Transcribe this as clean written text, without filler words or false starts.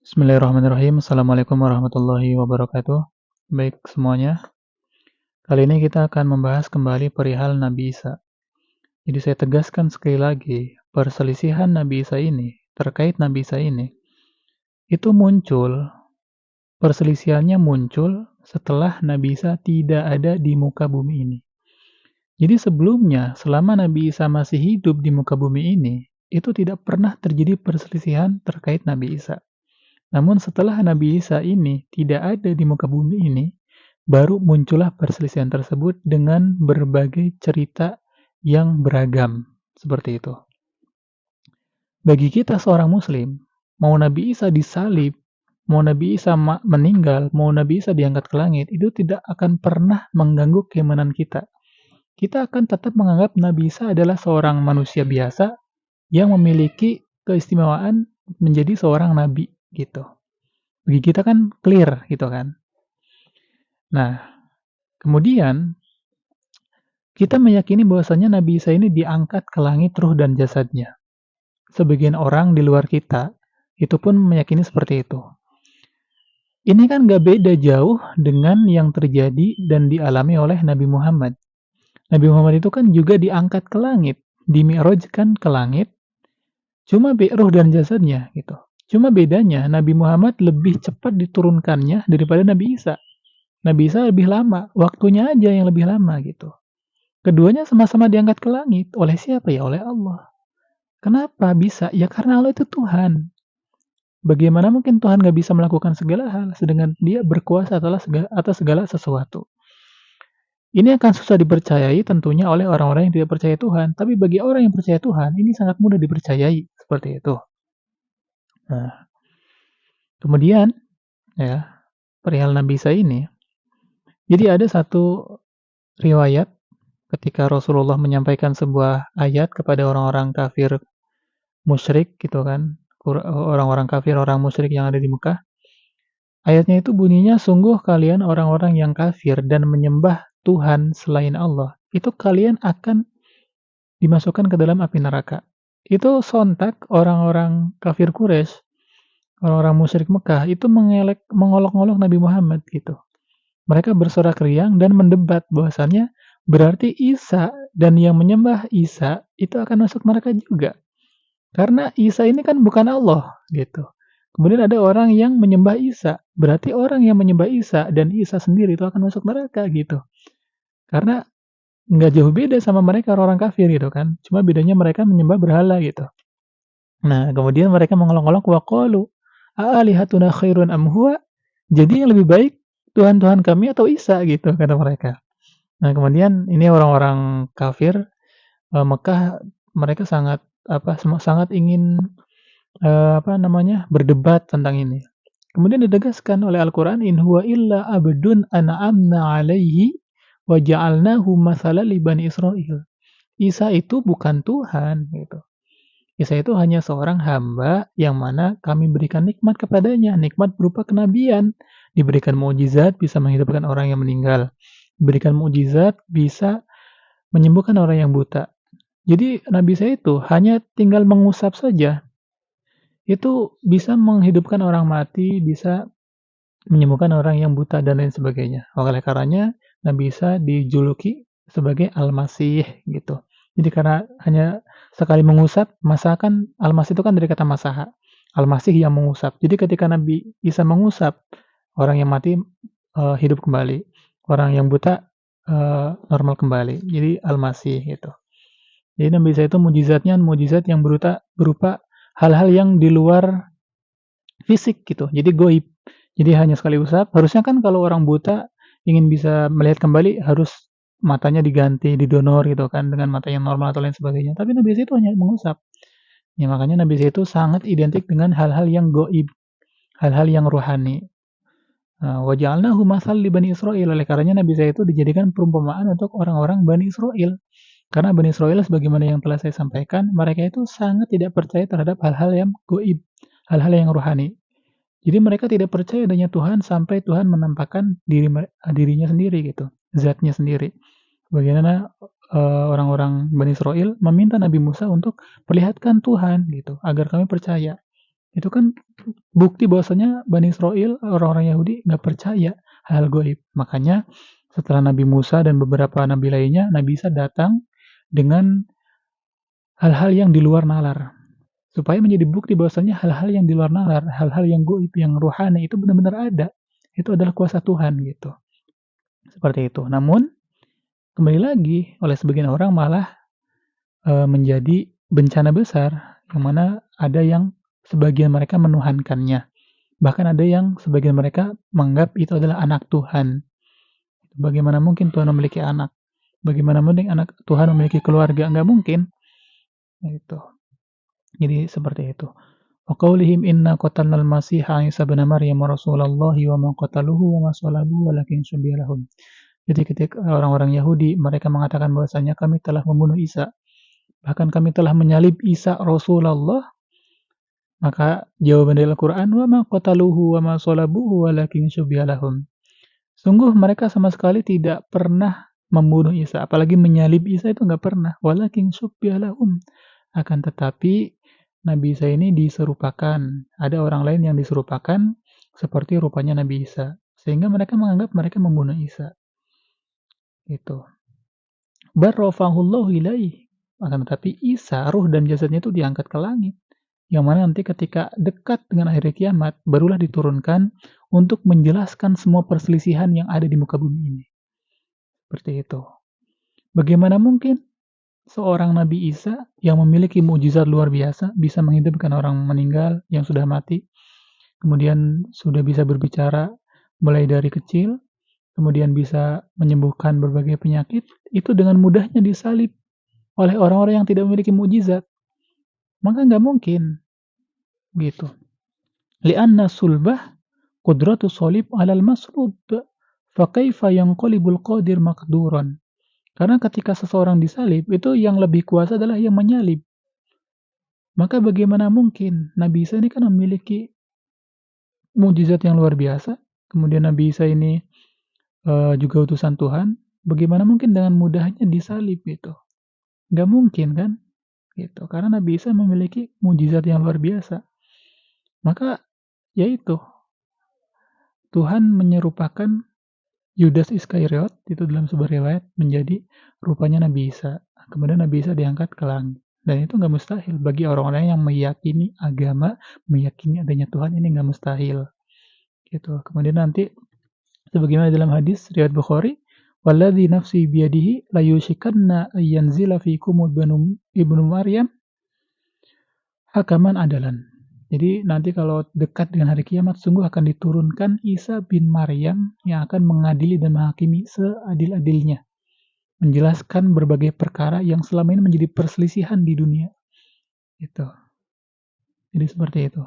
Bismillahirrahmanirrahim. Assalamualaikum warahmatullahi wabarakatuh. Baik semuanya, kali ini kita akan membahas kembali perihal Nabi Isa. Jadi saya tegaskan sekali lagi, perselisihan Nabi Isa ini, terkait Nabi Isa ini, itu perselisihannya muncul setelah Nabi Isa tidak ada di muka bumi ini. Jadi sebelumnya, selama Nabi Isa masih hidup di muka bumi ini, itu tidak pernah terjadi perselisihan terkait Nabi Isa. Namun setelah Nabi Isa ini tidak ada di muka bumi ini, baru muncullah perselisihan tersebut dengan berbagai cerita yang beragam, seperti itu. Bagi kita seorang muslim, mau Nabi Isa disalib, mau Nabi Isa meninggal, mau Nabi Isa diangkat ke langit, itu tidak akan pernah mengganggu keimanan kita. Kita akan tetap menganggap Nabi Isa adalah seorang manusia biasa yang memiliki keistimewaan menjadi seorang nabi, gitu. Bagi kita kan clear gitu kan. Nah, kemudian kita meyakini bahwasanya Nabi Isa ini diangkat ke langit ruh dan jasadnya. Sebagian orang di luar kita itu pun meyakini seperti itu. Ini kan gak beda jauh dengan yang terjadi dan dialami oleh Nabi Muhammad. Nabi Muhammad itu kan juga diangkat ke langit, dimi'rajkan ke langit, cuma ruh dan jasadnya gitu. Cuma bedanya Nabi Muhammad lebih cepat diturunkannya daripada Nabi Isa. Nabi Isa lebih lama, waktunya aja yang lebih lama gitu. Keduanya sama-sama diangkat ke langit. Oleh siapa ya? Oleh Allah. Kenapa bisa? Ya karena Allah itu Tuhan. Bagaimana mungkin Tuhan gak bisa melakukan segala hal, sedangkan dia berkuasa atas segala sesuatu. Ini akan susah dipercayai tentunya oleh orang-orang yang tidak percaya Tuhan. Tapi bagi orang yang percaya Tuhan, ini sangat mudah dipercayai. Seperti itu. Nah, kemudian, ya, perihal Nabi Isa ini, jadi ada satu riwayat ketika Rasulullah menyampaikan sebuah ayat kepada orang-orang kafir musyrik gitu kan, orang-orang kafir, orang musyrik yang ada di Mekah. Ayatnya itu bunyinya, sungguh kalian orang-orang yang kafir dan menyembah Tuhan selain Allah, itu kalian akan dimasukkan ke dalam api neraka. Itu sontak orang-orang kafir Quraisy, orang-orang musyrik Mekah itu mengolok-olok Nabi Muhammad gitu. Mereka bersorak riang dan mendebat bahwasannya berarti Isa dan yang menyembah Isa itu akan masuk neraka juga. Karena Isa ini kan bukan Allah gitu. Kemudian ada orang yang menyembah Isa, berarti orang yang menyembah Isa dan Isa sendiri itu akan masuk neraka gitu. Karena nggak jauh beda sama mereka orang kafir gitu kan. Cuma bedanya mereka menyembah berhala gitu. Nah, kemudian mereka mengolok-olok waqalu a'alihatuna khairun am huwa? Jadi yang lebih baik Tuhan-Tuhan kami atau Isa gitu kata mereka. Nah, kemudian ini orang-orang kafir Mekah, mereka sangat sangat ingin berdebat tentang ini. Kemudian ditegaskan oleh Al-Qur'an, in huwa illa abdun an'amna 'alaihi wa ja'alnahu mathalan li bani Israil. Isa itu bukan Tuhan gitu. Isa itu hanya seorang hamba yang mana kami berikan nikmat kepadanya, nikmat berupa kenabian, diberikan mukjizat bisa menghidupkan orang yang meninggal, diberikan mukjizat bisa menyembuhkan orang yang buta. Jadi Nabi Isa itu hanya tinggal mengusap saja, itu bisa menghidupkan orang mati, bisa menyembuhkan orang yang buta dan lain sebagainya. Oleh karenanya Nabi Isa dijuluki sebagai Al-Masih gitu. Jadi karena hanya sekali mengusap, masa kan Al-Masih itu kan dari kata masaha. Al-Masih yang mengusap. Jadi ketika Nabi Isa mengusap, orang yang mati hidup kembali. Orang yang buta normal kembali. Jadi Al-Masih gitu. Jadi Nabi Isa itu mukjizatnya mukjizat yang berupa hal-hal yang di luar fisik gitu. Jadi goib. Jadi hanya sekali usap. Harusnya kan kalau orang buta ingin bisa melihat kembali harus matanya diganti, didonor gitu kan dengan mata yang normal atau lain sebagainya. Tapi Nabi Isa itu hanya mengusap. Ya makanya Nabi Isa itu sangat identik dengan hal-hal yang goib, hal-hal yang ruhani. Wa ja'alnahu mathal li Bani Israil. Oleh karenanya Nabi Isa itu dijadikan perumpamaan untuk orang-orang Bani Israil. Karena Bani Israil sebagaimana yang telah saya sampaikan, mereka itu sangat tidak percaya terhadap hal-hal yang goib, hal-hal yang ruhani. Jadi mereka tidak percaya adanya Tuhan sampai Tuhan menampakkan dirinya sendiri gitu, zatnya sendiri. Bagaimana orang-orang Bani Israil meminta Nabi Musa untuk perlihatkan Tuhan gitu, agar kami percaya. Itu kan bukti bahwasanya Bani Israil, orang-orang Yahudi nggak percaya hal gaib. Makanya setelah Nabi Musa dan beberapa nabi lainnya, Nabi Isa datang dengan hal-hal yang di luar nalar. Supaya menjadi bukti bahwasanya hal-hal yang di luar nalar, hal-hal yang gaib, yang ruhani itu benar-benar ada. Itu adalah kuasa Tuhan gitu. Seperti itu. Namun kembali lagi oleh sebagian orang malah menjadi bencana besar yang mana ada yang sebagian mereka menuhankannya. Bahkan ada yang sebagian mereka menganggap itu adalah anak Tuhan. Bagaimana mungkin Tuhan memiliki anak? Bagaimana mungkin anak Tuhan memiliki keluarga? Enggak mungkin. Itu. Jadi seperti itu. Wa qaulihim inna qatalnal masiha Isa bin Maryam rasulullahi wa ma qataluhu wa ma salabuhu walakin syubbiha lahum. Jadi ketika orang-orang Yahudi mereka mengatakan bahwasanya kami telah membunuh Isa, bahkan kami telah menyalib Isa Rasulullah, maka jawaban dari Al-Qur'an wa ma qataluhu wa ma salabuhu walakin syubbiha lahum. Sungguh mereka sama sekali tidak pernah membunuh Isa, apalagi menyalib Isa itu nggak pernah. Walakin syubbiha lahum. Akan tetapi Nabi Isa ini diserupakan. Ada orang lain yang diserupakan seperti rupanya Nabi Isa. Sehingga mereka menganggap mereka membunuh Isa. Itu. Barrafahullahu ilaih. Akan tetapi Isa, ruh dan jasadnya itu diangkat ke langit. Yang mana nanti ketika dekat dengan akhir kiamat, barulah diturunkan untuk menjelaskan semua perselisihan yang ada di muka bumi ini. Seperti itu. Bagaimana mungkin seorang Nabi Isa yang memiliki mukjizat luar biasa bisa menghidupkan orang meninggal yang sudah mati, kemudian sudah bisa berbicara mulai dari kecil, kemudian bisa menyembuhkan berbagai penyakit, itu dengan mudahnya disalib oleh orang-orang yang tidak memiliki mukjizat. Maka nggak mungkin gitu. Li'anna sulbah qudratu solib alal maslub. Fakaifa yanqalibul qadir maqduran. Karena ketika seseorang disalib, itu yang lebih kuasa adalah yang menyalib. Maka bagaimana mungkin Nabi Isa ini kan memiliki mukjizat yang luar biasa. Kemudian Nabi Isa ini juga utusan Tuhan. Bagaimana mungkin dengan mudahnya disalib gitu? Gak mungkin kan? Gitu. Karena Nabi Isa memiliki mukjizat yang luar biasa. Maka yaitu Tuhan menyerupakan Yudas Iskariot itu dalam sebuah riwayat menjadi rupanya Nabi Isa. Kemudian Nabi Isa diangkat ke langit. Dan itu nggak mustahil bagi orang-orang yang meyakini agama, meyakini adanya Tuhan, ini nggak mustahil. Gitu. Kemudian nanti sebagaimana dalam hadis riwayat Bukhari, "Walladzi nafsi biyadihi la yushikanna yanzila fikum ibnu Maryam hakaman adalan." Jadi nanti kalau dekat dengan hari kiamat sungguh akan diturunkan Isa bin Maryam yang akan mengadili dan menghakimi seadil-adilnya. Menjelaskan berbagai perkara yang selama ini menjadi perselisihan di dunia. Itu. Jadi seperti itu.